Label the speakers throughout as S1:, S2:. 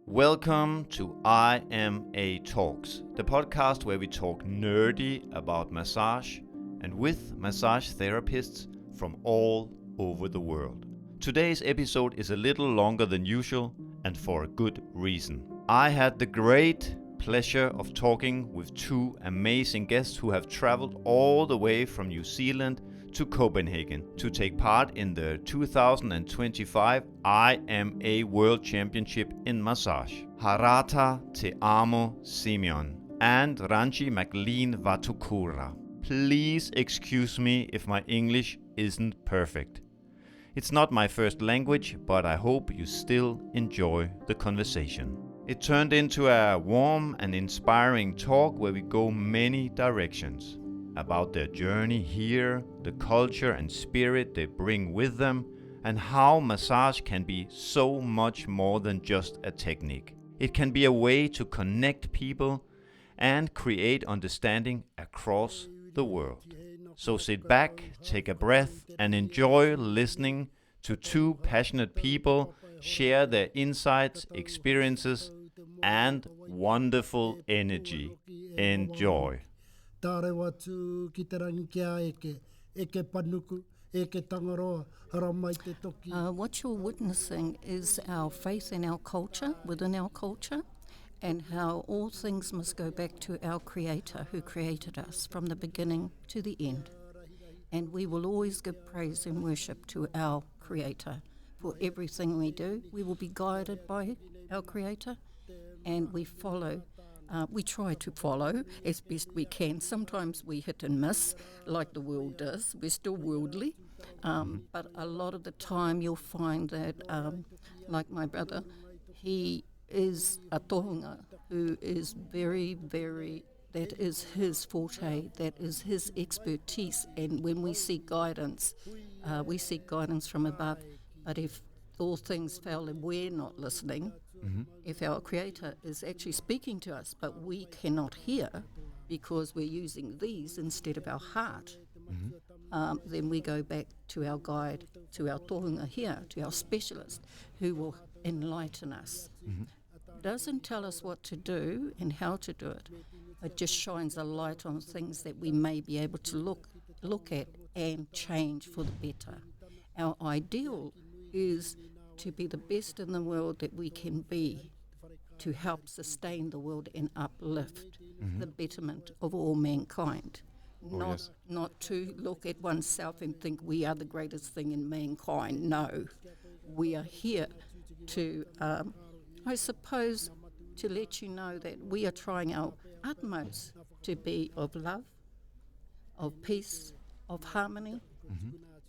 S1: Welcome to IMA Talks, the podcast where we talk nerdy about massage and with massage therapists from all over the world. Today's episode is a little longer than usual and for a good reason. I had the great pleasure of talking with two amazing guests who have traveled all the way from New Zealand to Copenhagen to take part in the 2025 IMA World Championship in Massage. Harata Te Amo Simeon and Rangi Mclean Vatukura. Please excuse me if my English isn't perfect. It's not my first language, but I hope you still enjoy the conversation. It turned into a warm and inspiring talk where we go many directions. About their journey here, the culture and spirit they bring with them, and how massage can be so much more than just a technique. It can be a way to connect people and create understanding across the world. So sit back, take a breath, and enjoy listening to two passionate people share their insights, experiences, and wonderful energy. Enjoy.
S2: What
S3: you're witnessing is our faith in our culture, within our culture, and how all things must go back to our Creator who created us from the beginning to the end. And we will always give praise and worship to our Creator for everything we do. We will be guided by our Creator, and we follow. We try to follow as best we can. Sometimes we hit and miss, like the world does. We're still worldly. But a lot of the time you'll find that, like my brother, he is a tohunga who is very, very, that is his forte, that is his expertise. And when we seek guidance from above. But if all things fail and we're not listening, if our Creator is actually speaking to us, but we cannot hear because we're using these instead of our heart, then we go back to our guide, to our tohunga here, to our specialist, who will enlighten us. Doesn't tell us what to do and how to do it. It just shines a light on things that we may be able to look at and change for the better. Our ideal is to be the best in the world that we can be, to help sustain the world and uplift the betterment of all mankind. Not to look at oneself and think we are the greatest thing in mankind. No, we are here to, I suppose, to let you know that we are trying our utmost to be of love, of peace, of harmony,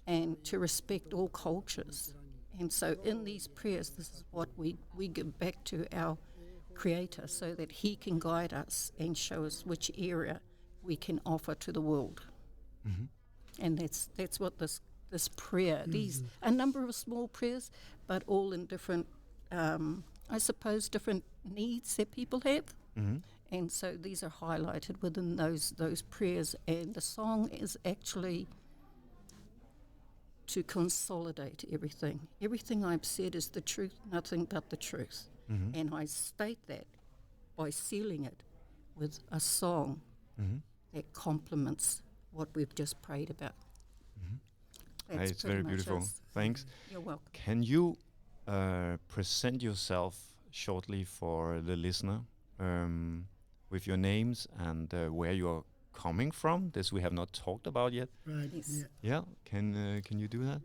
S3: and to respect all cultures. And so in these prayers, this is what we give back to our Creator so that He can guide us and show us which area we can offer to the world. And that's what this prayer, these, a number of small prayers, but all in different, I suppose, different needs that people have. And so these are highlighted within those prayers. And the song is actually to consolidate everything. Everything I've said is the truth, nothing but the truth. And I state that by sealing it with a song that complements what we've just prayed about.
S1: It's very beautiful. Thanks.
S3: You're welcome.
S1: Can you present yourself shortly for the listener with your names and where you're coming from? This we have not talked about yet.
S2: Right.
S3: Yes.
S1: Yeah. Can you do that?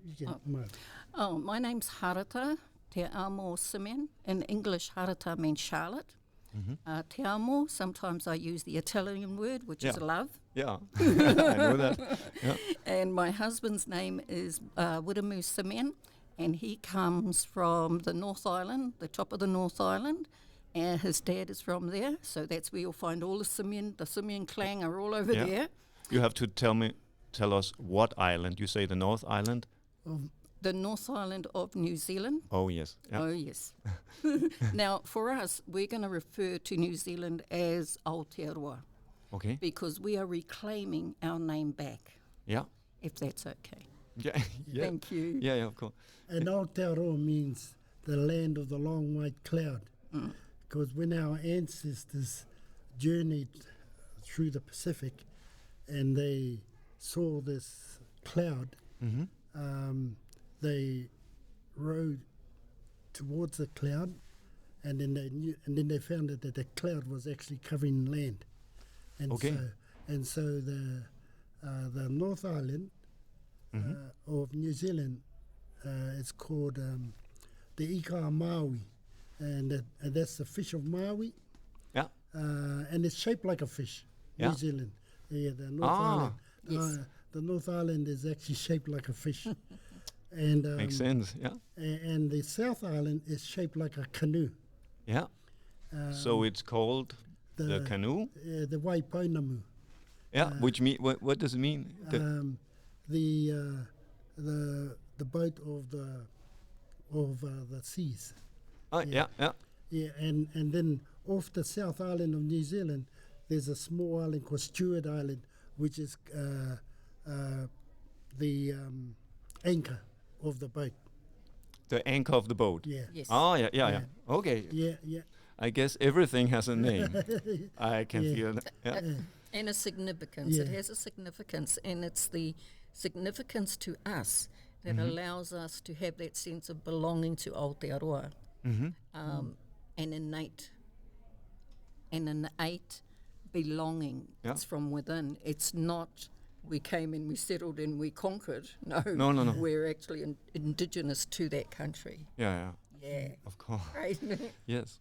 S3: My name's Harata Te Amo Simeon. In English, Harata means Charlotte. Te Amo, sometimes I use the Italian word, which is love.
S1: Yeah, I know that. Yeah.
S3: And my husband's name is Wiramu Simeon, and he comes from the North Island, the top of the North Island, and his dad is from there, so that's where you'll find all the Simeon clan are all over there.
S1: You have to tell us what island. You say the North Island?
S3: The North Island of New Zealand.
S1: Oh, yes. Yeah.
S3: Oh, yes. Now, for us, we're going to refer to New Zealand as Aotearoa.
S1: Okay.
S3: Because we are reclaiming our name back.
S1: Yeah.
S3: If that's okay.
S1: Yeah.
S3: Thank you.
S1: Yeah, of course.
S2: And Aotearoa means the land of the long white cloud. Because when our ancestors journeyed through the Pacific and they saw this cloud, they rode towards the cloud, and then they found that the cloud was actually covering land, and so the North Island of New Zealand, it's called the Ika Maui, and that's the fish of Maui.
S1: Yeah.
S2: And it's shaped like a fish.
S1: Yeah.
S2: New Zealand. Yeah, the North Island.
S3: Yes.
S2: The North Island is actually shaped like a fish. And
S1: Makes sense. Yeah.
S2: And the South Island is shaped like a canoe.
S1: Yeah. So it's called the canoe.
S2: The Waipounamu.
S1: Yeah. Which mean what does it mean?
S2: The boat of the seas.
S1: Yeah.
S2: Yeah, and then off the South Island of New Zealand, there's a small island called Stewart Island, which is the anchor of the boat.
S1: The anchor of the boat.
S2: Yeah.
S3: Yes.
S1: Oh, yeah. Okay.
S2: Yeah.
S1: I guess everything has a name. I can feel that. Yeah.
S3: And a significance. It
S2: Yeah.
S3: has a significance, and it's the significance to us that allows us to have that sense of belonging to Aotearoa, an innate belonging.
S1: Yeah.
S3: It's from within. It's not we came and we settled and we conquered. No.
S1: No.
S3: We're actually indigenous to that country.
S1: Yeah.
S3: Yeah.
S1: Of course.
S3: Right.
S1: Yes.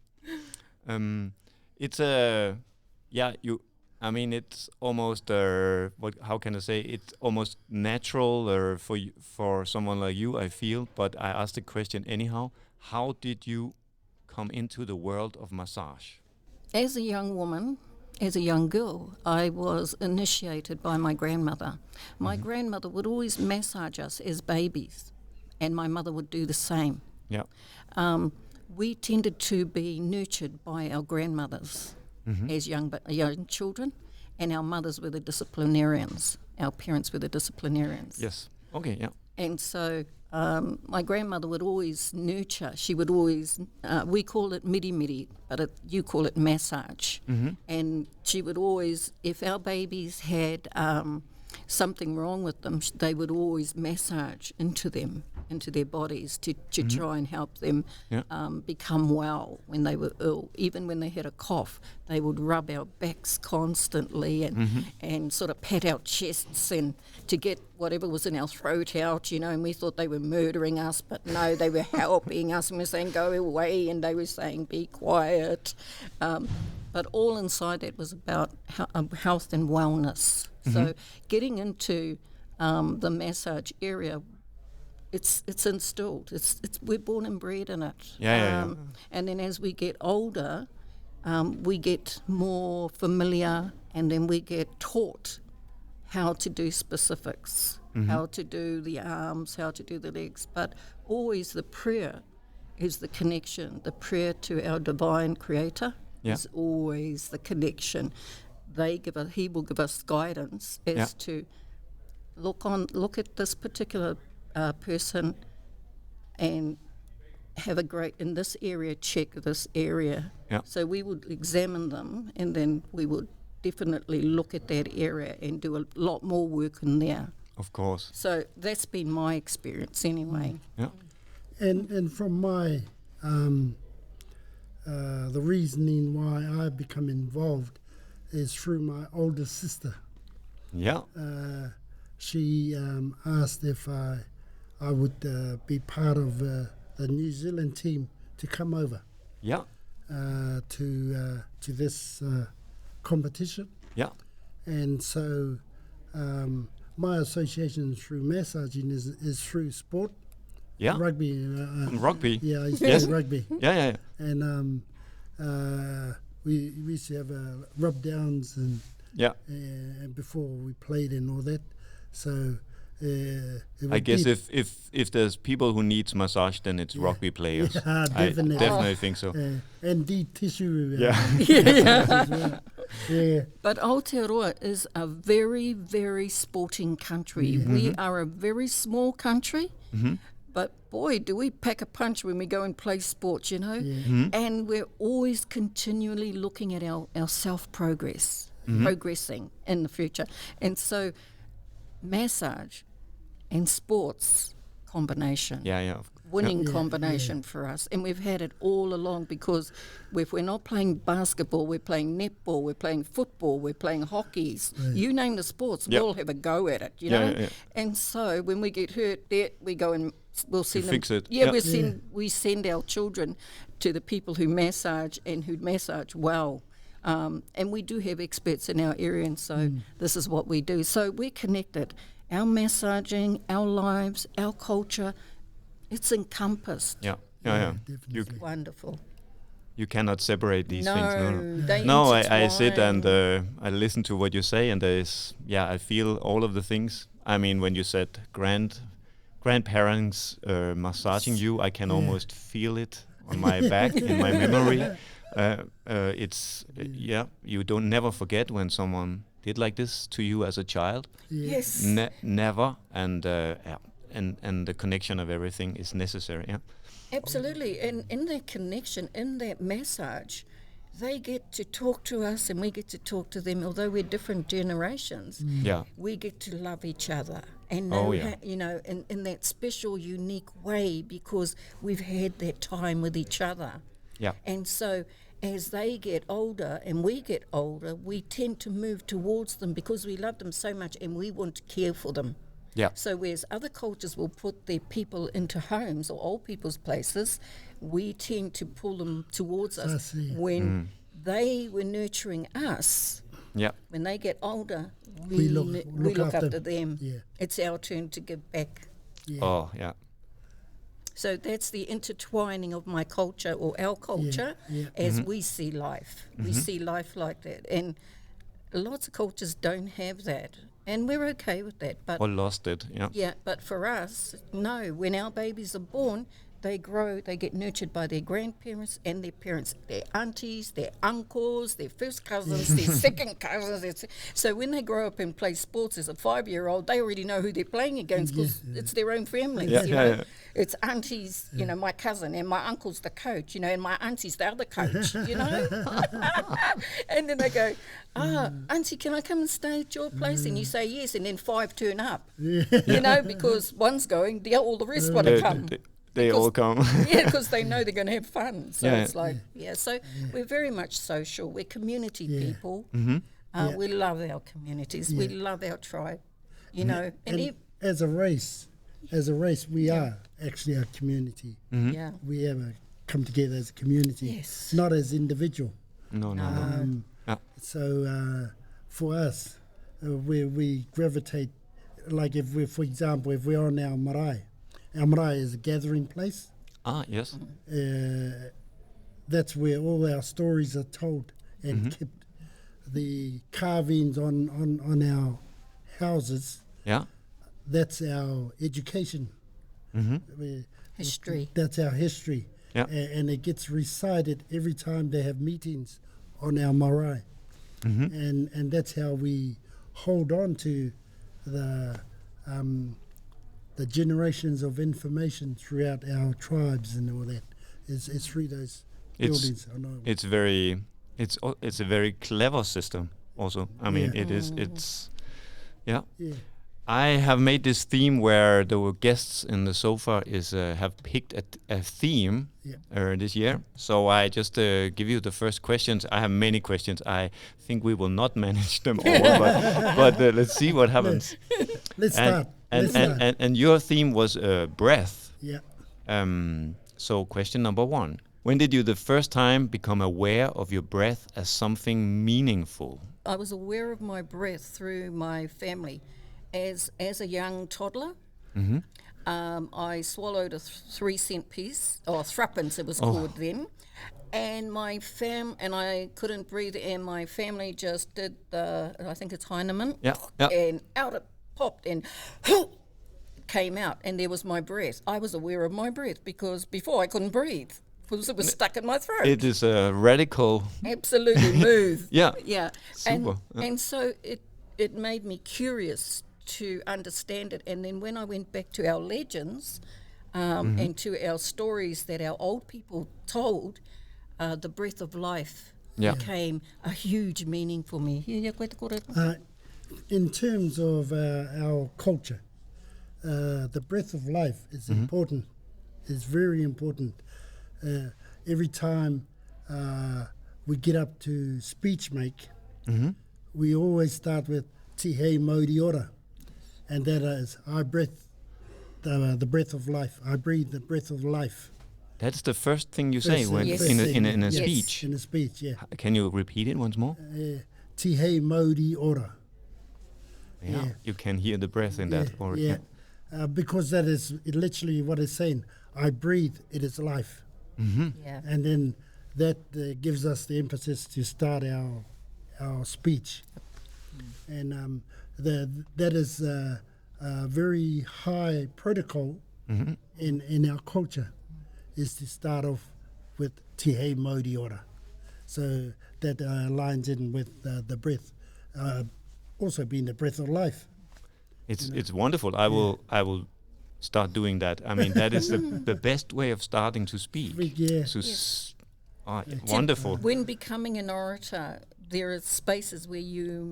S1: It's a it's almost how can I say? It's almost natural for someone like you, I feel. But I asked the question anyhow. How did you come into the world of massage?
S3: As a young woman, as a young girl, I was initiated by my grandmother. My grandmother would always massage us as babies, and my mother would do the same.
S1: Yeah.
S3: We tended to be nurtured by our grandmothers as young children, and our mothers were the disciplinarians. Our parents were the disciplinarians.
S1: Yes. Okay. Yeah.
S3: And so my grandmother would always nurture. She would always, we call it miri, but you call it massage. And she would always, if our babies had something wrong with them, they would always massage into their bodies to try and help them become well when they were ill. Even when they had a cough, they would rub our backs constantly and sort of pat our chests and to get whatever was in our throat out, and we thought they were murdering us, but no, they were helping us, and we were saying, go away, and they were saying, be quiet. But all inside that was about health and wellness. So getting into the massage area, it's instilled. We're born and bred in it.
S1: Yeah.
S3: And then as we get older, we get more familiar, and then we get taught how to do specifics, how to do the arms, how to do the legs. But always the prayer is the connection. The prayer to our divine creator is always the connection. He will give us guidance as to look at this particular person and have in this area, check this area.
S1: Yeah.
S3: So we would examine them, and then we would definitely look at that area and do a lot more work in there.
S1: Of course.
S3: So that's been my experience anyway.
S1: Yeah.
S2: And from my the reasoning why I become involved is through my older sister.
S1: Yeah.
S2: She asked if I would be part of the New Zealand team to come over
S1: Yeah.
S2: to this competition.
S1: Yeah.
S2: And so my association through massaging is through sport.
S1: Yeah.
S2: Rugby.
S1: Rugby.
S2: Yeah, I used
S1: Yes.
S2: to play rugby.
S1: Yeah.
S2: And we used to have rub downs and before we played and all that. So
S1: I guess if there's people who needs massage, then it's rugby players.
S2: Yeah,
S1: I
S2: definitely.
S1: definitely think so.
S2: And deep tissue.
S1: Yeah.
S2: Yeah.
S3: But Aotearoa is a very, very sporting country. We are a very small country, But boy, do we pack a punch when we go and play sports, you know? And we're always continually looking at our self-progress, progressing in the future. And so massage and sports combination. Winning combination for us, and we've had it all along, because if we're not playing basketball, we're playing netball, we're playing football, we're playing hockey. You name the sports, we'll have a go at it, you know. And so when we get hurt, we go and we'll send them.
S1: Fix it.
S3: We send our children to the people who massage and who massage well. And we do have experts in our area, and so this is what we do. So we're connected. Our massaging, our lives, our culture. It's encompassed.
S2: Definitely.
S3: Wonderful.
S1: You cannot separate these things.
S3: They
S1: No, I
S3: intertwine.
S1: sit and I listen to what you say, and I feel all of the things. I mean, when you said grandparents massaging you, I can almost feel it on my back, in my memory. You don't never forget when someone did like this to you as a child.
S3: Yes.
S1: Never, and the connection of everything is necessary.
S3: Absolutely. And in that connection, in that massage, they get to talk to us and we get to talk to them. Although we're different generations, we get to love each other and know, you know, in that special, unique way, because we've had that time with each other. And so as they get older and we get older, we tend to move towards them because we love them so much and we want to care for them. So whereas other cultures will put their people into homes or old people's places, we tend to pull them towards us when they were nurturing us. When they get older, we look after them. It's our turn to give back. So that's the intertwining of my culture or our culture as we see life. We see life like that. And lots of cultures don't have that. And we're okay with that. But
S1: Or lost it,
S3: but for us, no. When our babies are born, they grow, they get nurtured by their grandparents and their parents, their aunties, their uncles, their first cousins, their second cousins. So when they grow up and play sports as a 5-year-old, they already know who they're playing against because it's their own family. You know? It's aunties, you know, my cousin, and my uncle's the coach, you know, and my auntie's the other coach, you know. And then they go, auntie, can I come and stay at your place? And you say yes, and then 5 turn up, you know, because one's going, all the rest want to come.
S1: They all come.
S3: Because they know they're going to have fun. So it's like, so we're very much social. We're community people. We love our communities. We love our tribe, you know.
S2: And as a race, we are actually a community. We have come together as a community, not as individual.
S1: No.
S2: So for us, we gravitate, like for example, if we're on our marae is a gathering place.
S1: Yes.
S2: That's where all our stories are told and kept. The carvings on our houses. That's our education.
S3: History.
S2: That's our history. And it gets recited every time they have meetings on our marae. And that's how we hold on to the generations of information throughout our tribes and all that. It's through those buildings.
S1: It's a very clever system also. I mean, I have made this theme where the guests in the sofa have picked a theme this year. So I just give you the first questions. I have many questions. I think we will not manage them all, but let's see what happens.
S2: Let's start.
S1: And your theme was breath. So question number 1. When did you the first time become aware of your breath as something meaningful?
S3: I was aware of my breath through my family. As a young toddler, I swallowed a 3-cent piece, or threepence it was called then, and and I couldn't breathe, and my family just did I think it's Heinemann, and out it popped, and came out, and there was my breath. I was aware of my breath because before I couldn't breathe. Because it was stuck in my throat.
S1: It is a radical...
S3: Absolutely move.
S1: Super.
S3: And so it made me curious to understand it. And then when I went back to our legends, and to our stories that our old people told, the breath of life became a huge meaning for me.
S2: In terms of our culture, the breath of life is important. It's very important. Every time we get up to speech make, we always start with Tihei Mauri Ora, and that is I breath, the breath of life. I breathe the breath of life.
S4: That's the first thing you say when
S3: Yes.
S4: in a
S3: Yes.
S4: speech.
S2: In a speech, yeah.
S4: Can you repeat it once more?
S2: Tihei Mauri Ora.
S4: Yeah. You can hear the breath in that. Or,
S2: Because that is literally what it's saying. I breathe, it is life.
S3: Yeah.
S2: And then that gives us the emphasis to start our speech. And that is a very high protocol in our culture, is to start off with Tihei Mauri Ora. So that aligns in with the breath, also being the breath of life.
S4: It's wonderful. I will start doing that. I mean, that is the best way of starting to speak.
S2: Yeah.
S4: Wonderful.
S3: When becoming an orator, there are spaces where you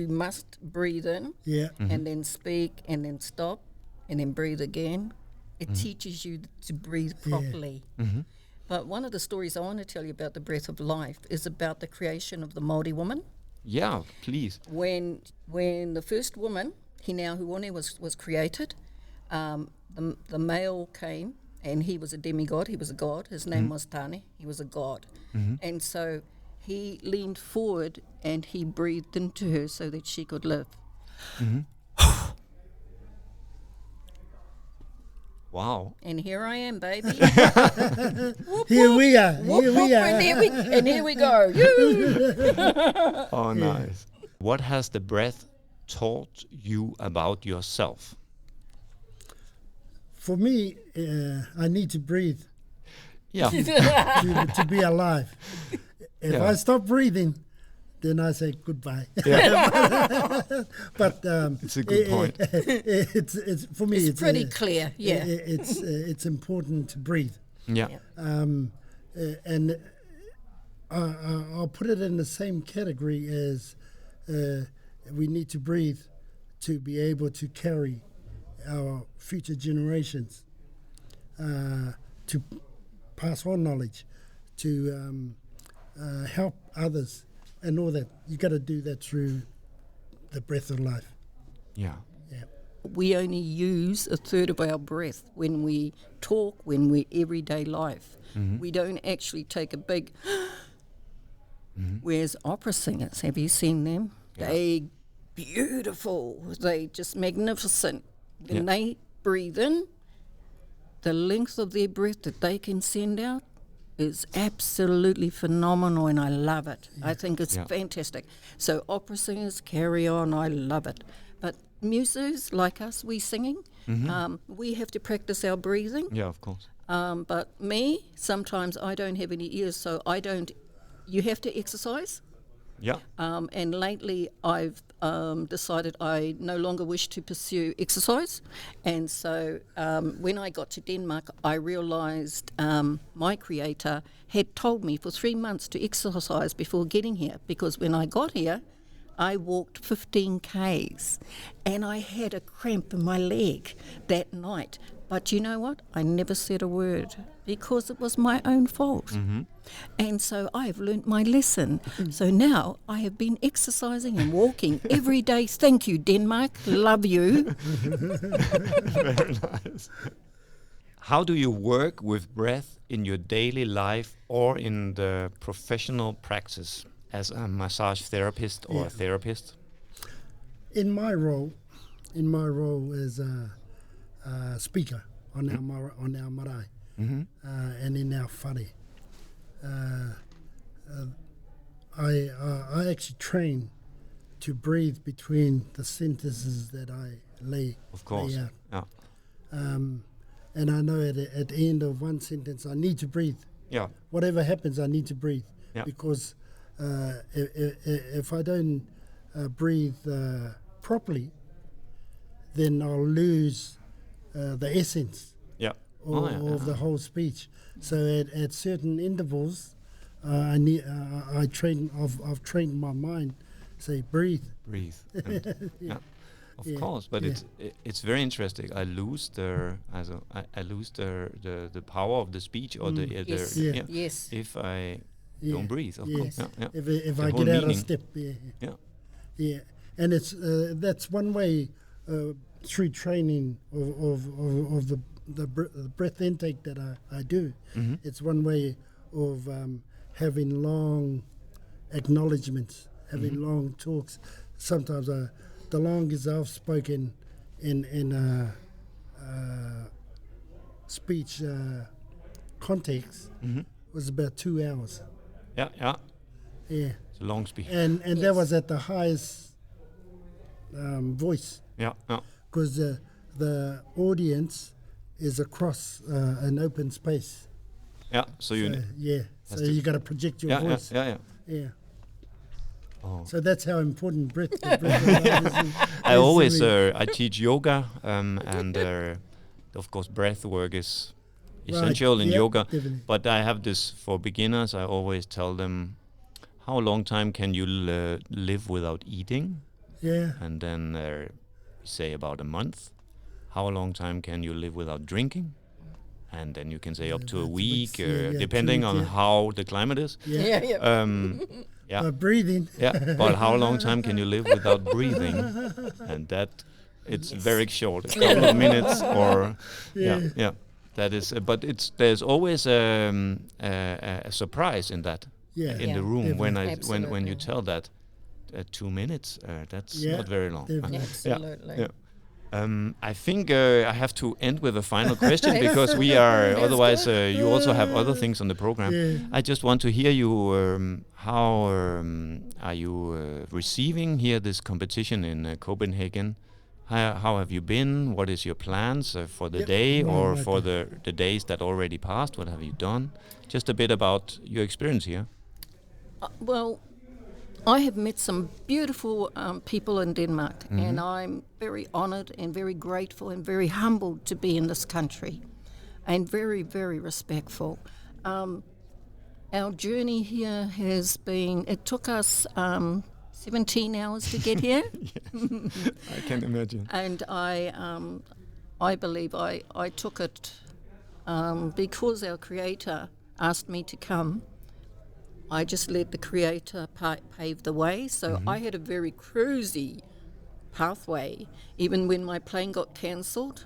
S3: must breathe in,
S2: Yeah.
S3: and then speak, and then stop, and then breathe again. It teaches you to breathe properly. But one of the stories I want to tell you about the breath of life is about the creation of the Māori woman.
S4: Yeah, please.
S3: When the first woman, Hinea Huone, was created, the male came, and he was a demigod, he was a god. His name was Tane, he was a god. And so he leaned forward and he breathed into her so that she could live.
S4: Wow.
S3: And here I am, baby.
S2: Here we are.
S3: Whoop,
S2: Here
S3: whoop,
S2: we are.
S3: and here we go.
S4: Oh, nice. What has the breath taught you about yourself?
S2: For me, I need to breathe
S4: Yeah.
S2: to be alive. If I stop breathing, then I say goodbye. But
S4: It's a good point.
S2: It's for me.
S3: It's pretty clear, yeah.
S2: It's important to breathe,
S4: Yeah.
S2: and I'll put it in the same category as we need to breathe to be able to carry our future generations, to pass on knowledge, to help others, and all that. You got to do that through the breath of life.
S4: Yeah.
S2: Yeah.
S3: We only use a third of our breath when we talk, when we're everyday life. We don't actually take a big... Whereas opera singers, have you seen them?
S4: Yeah.
S3: They beautiful. They just magnificent. When they breathe in, the length of their breath that they can send out is absolutely phenomenal, and I love it. I think it's fantastic. So opera singers, carry on, I love it. But musos like us, we singing, we have to practice our breathing.
S4: Yeah, of course.
S3: But me, sometimes I don't have any ears, so I don't. You have to exercise.
S4: Yeah.
S3: And lately I've decided I no longer wish to pursue exercise. And so when I got to Denmark, I realised my creator had told me for 3 months to exercise before getting here, because when I got here, I walked 15 Ks and I had a cramp in my leg that night. But you know what? I never said a word because it was my own fault. And so I have learnt my lesson. So now I have been exercising and walking every day. Thank you, Denmark. Love you.
S4: Very nice. How do you work with breath in your daily life or in the professional practice as a massage therapist or a therapist?
S2: In my role as a speaker on our marae and in our whare, I actually train to breathe between the sentences that I lay.
S4: Of course.
S2: Lay out.
S4: Yeah.
S2: And I know at the end of one sentence I need to breathe.
S4: Yeah.
S2: Whatever happens, I need to breathe.
S4: Yeah.
S2: Because if I don't breathe properly, then I'll lose the essence
S4: Yeah.
S2: of the whole speech. So at certain intervals, I've trained my mind. Say breathe.
S4: Breathe. And,
S2: Yeah.
S4: Of
S2: Yeah,
S4: course, but
S2: yeah.
S4: it's very interesting. I lose the power of the speech or the
S3: Yes.
S2: Yeah.
S3: Yes.
S4: if I
S2: Yeah.
S4: don't breathe. Of
S2: Yes.
S4: course, yeah.
S2: If
S4: The
S2: I
S4: whole
S2: get out of
S4: meaning.
S2: step,
S4: Yeah.
S2: yeah, and it's that's one way through training of the breath intake that I do.
S4: Mhm.
S2: It's one way of having long acknowledgements, having long talks. Sometimes the longest I've spoken in speech context was about 2 hours.
S4: Yeah, yeah.
S2: Yeah,
S4: It's a long speech.
S2: and that
S3: Yes.
S2: was at the highest voice,
S4: Yeah, yeah.
S2: because the audience is across an open space.
S4: Yeah. So you.
S2: So
S4: Has to-
S2: you got to project your
S4: Yeah, yeah,
S2: voice.
S4: yeah, yeah.
S2: Yeah.
S4: Oh.
S2: So that's how important breath. The breath
S4: I always I teach yoga, and of course breath work is essential in
S2: Yep,
S4: yoga.
S2: definitely.
S4: But I have this for beginners. I always tell them, how long time can you live without eating?
S2: Yeah.
S4: And then say about a month. How long time can you live without drinking? And then you can say up to a
S2: that's a bit
S4: week,
S2: yeah,
S4: depending
S2: 2
S4: on
S2: weeks, yeah.
S4: how the climate is.
S2: Yeah.
S4: Yeah,
S2: Breathing.
S4: yeah. But how long time can you live without breathing? And that it's very short, a couple of minutes, or yeah. That is, but there's always a surprise in that
S2: Yeah.
S4: in
S3: Yeah,
S4: the room when
S3: definitely.
S4: when you tell that 2 minutes. That's
S2: Yeah,
S4: not very long.
S2: definitely.
S3: Absolutely.
S4: Yeah. I think I have to end with a final question because we are
S3: That's
S4: otherwise
S3: good.
S4: you also have other things on the program.
S2: Yeah.
S4: I just want to hear you. How are you receiving here this competition in Copenhagen? How have you been? What is your plans for the
S2: Yep.
S4: day or
S2: Right
S4: for
S2: there.
S4: the days that already passed? What have you done? Just a bit about your experience here.
S3: Well, I have met some beautiful people in Denmark, and I'm very honoured and very grateful and very humbled to be in this country, and very, very respectful. Our journey here has been, it took us 17 hours to get here,
S4: I can imagine.
S3: and I believe I took it because our Creator asked me to come. I just let the Creator pave the way. So I had a very cruisy pathway, even when my plane got cancelled.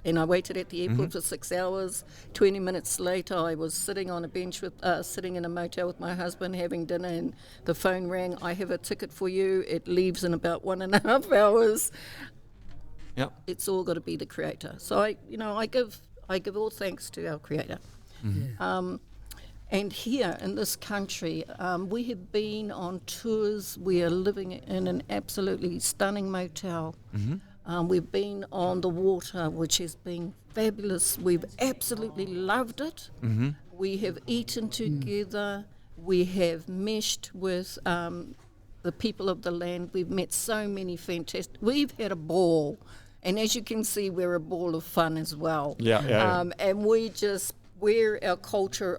S3: And I waited at the airport for 6 hours. 20 minutes later, I was sitting on a bench sitting in a motel with my husband having dinner, and the phone rang. I have a ticket for you. It leaves in about 1.5 hours.
S4: Yeah.
S3: It's all got to be the Creator. So I give all thanks to our Creator. And here in this country, we have been on tours. We are living in an absolutely stunning motel. We've been on the water, which has been fabulous. We've absolutely loved it. We have eaten together. We have meshed with the people of the land. We've met so many fantastic. We've had a ball. And as you can see, we're a ball of fun as well.
S4: Yeah.
S3: And we just wear our culture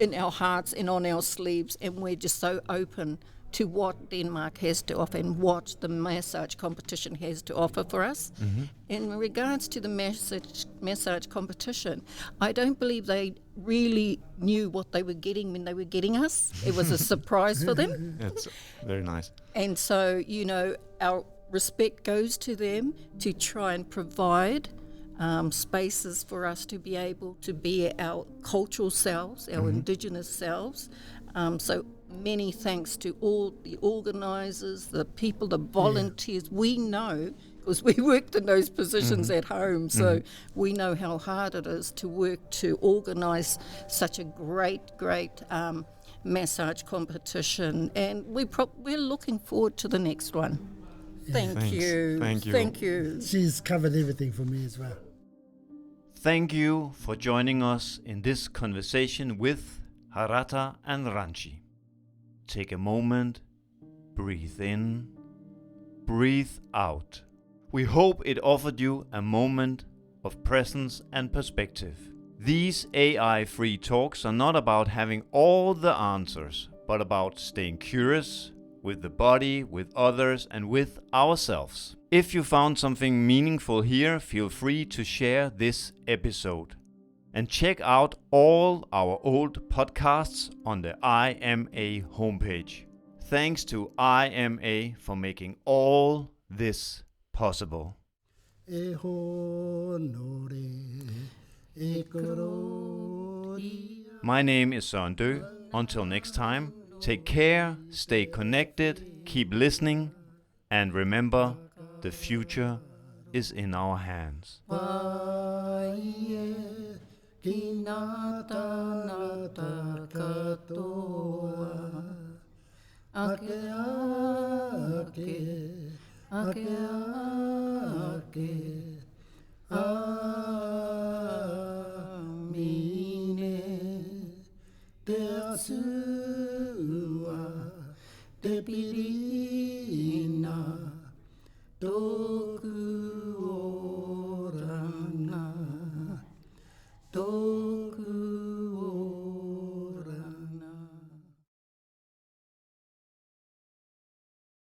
S3: in our hearts and on our sleeves, and we're just so open to what Denmark has to offer and what the massage competition has to offer for us. In regards to the massage competition, I don't believe they really knew what they were getting when they were getting us. It was a surprise for them.
S4: That's very nice.
S3: And so, our respect goes to them to try and provide spaces for us to be able to be our cultural selves, our Indigenous selves. So many thanks to all the organisers, the people, the volunteers. We know, because we worked in those positions at home, so we know how hard it is to work to organise such a great massage competition. And we're looking forward to the next one. Thank
S4: Thanks.
S3: you.
S4: Thank you.
S3: Thank you.
S2: She's covered everything for me as well.
S1: Thank you for joining us in this conversation with Harata and Rangi. Take a moment, breathe in, breathe out. We hope it offered you a moment of presence and perspective. These AI-free talks are not about having all the answers, but about staying curious with the body, with others, and with ourselves. If you found something meaningful here, feel free to share this episode. And check out all our old podcasts on the IMA homepage. Thanks to IMA for making all this possible. My name is Søren Dø. Until next time, take care, stay connected, keep listening, and remember, the future is in our hands.
S3: Te pirina,